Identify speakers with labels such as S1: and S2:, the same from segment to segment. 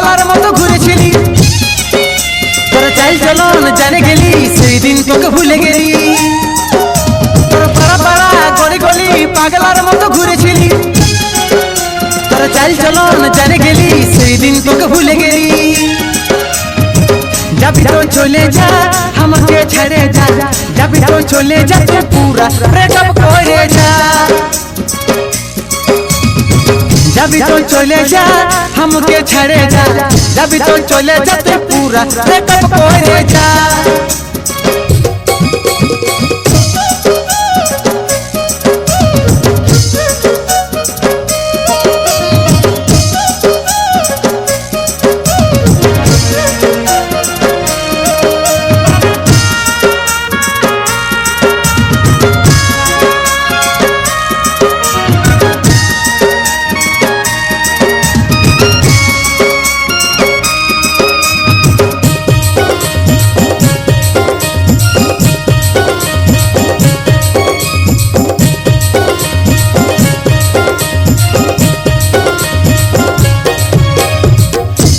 S1: পাগলার মতো ঘুরেছিলি তোর চাল চলন জানে গেলি সেই দিন তোকে ভুলে গেলি তোর পাড়া পাড়া গলি গলি পাগলার মতো ঘুরেছিলি তোর চাল চলন জানে গেলি সেই দিন তোকে ভুলে গেলি যাবি তো চলে যা আমাকে ছেড়ে যা যাবি তো চলে যা তুই পুরা ব্রেকআপ করে যা যাবি তো চলে যা আমাকে ছেড়ে যা যাবি তো চলে যা তুই পুরা ব্রেকআপ করে যা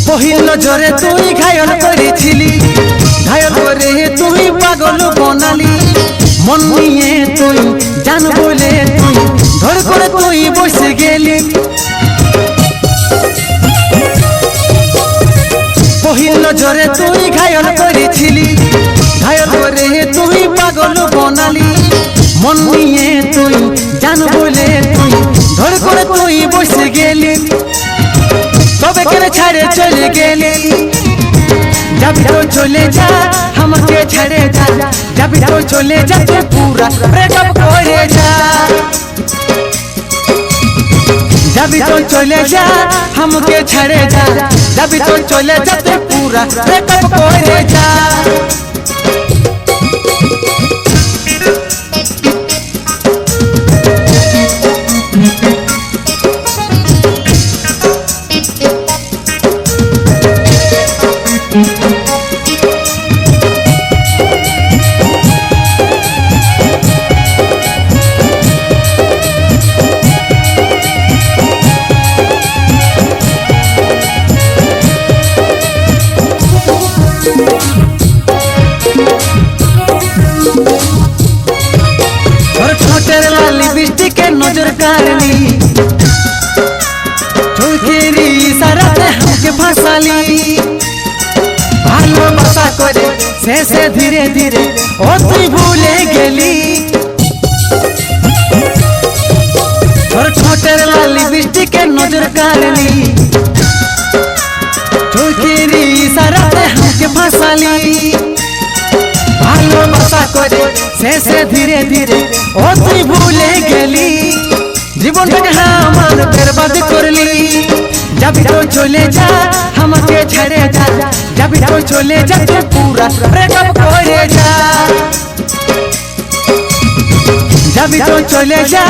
S1: पहिल नजरे तुई घायल करेছিলি घायल करे तुई पागल बनाली मन निये तुई जान बोले तुई धर करे तुई बसे गेली पहिल नजरे तुई घायल करेছিলি घायल करे तुई पागल बनाली मन निये तुई जान बोले तुई धर करे तुई बसे गेली तबे केने छाड़े चले गेली जाबी तो चले जा हमके छाड़े जा जाबी तो चले जा तू पूरा ब्रेकअप करे जा जाबी तो चले जा हमके छाड़े जा जाबी तो चले जा तू पूरा ब्रेकअप करे जा लिपस्टिक के नजर कारली चोखेरी इशारा से हमके फंसाली भालोबासा करे से धीरे धीरे ओ तुई भूले गेली और छोटेर लिपस्टिक के नजर कारली चोखेरी इशारा से हमके फंसाली भालोबासा करे से धीरे धीरे ओ तुई भूले गेली জীবনটাকে আমার বরবাদ করলি যাবি তো চলে যা আমাকে ছেড়ে যা যাবি তো চলে যা তুই পুরা ব্রেকআপ করে যা যাবি তো চলে যা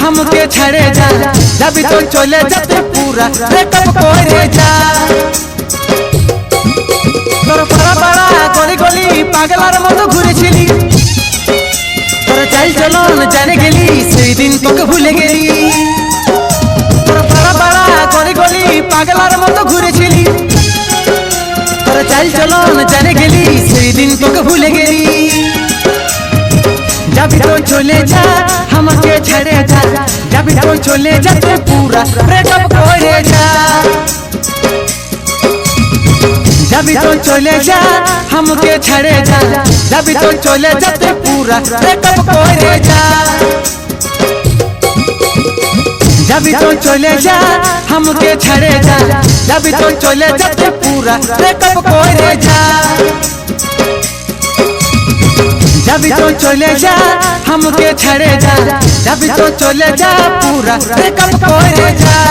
S1: আমাকে ছেড়ে যা যাবি তো চলে যা তুই পুরা ব্রেকআপ করে যা তোর পাড়া পাড়া গলি গলি পাগলার মতো ঘুরেছিলি তোর চাল চলন জানে গেলি সেই দিন তোকে ভুলে গেলি তোর পাড়া পাড়া গলি গলি পাগলার মতো ঘুরেছিলি তোর চাল চলন জানে গেলি সেই দিন তোকে ভুলে গেলি যাবি তো চলে যা আমাকে ছেড়ে যা যাবি তো চলে যা তুই পুরা ব্রেকআপ করে যা যাবি তো চলে যা हमके छड़े जा जाबी तो चले जा तू पूरा ब्रेकअप करे जा जाबी तो चले जा हमके छड़े जा जाबी तो चले जा तू पूरा ब्रेकअप करे जा जाबी तो चले जा हमके छड़े जा जाबी तो चले जा पूरा ब्रेकअप करे जा।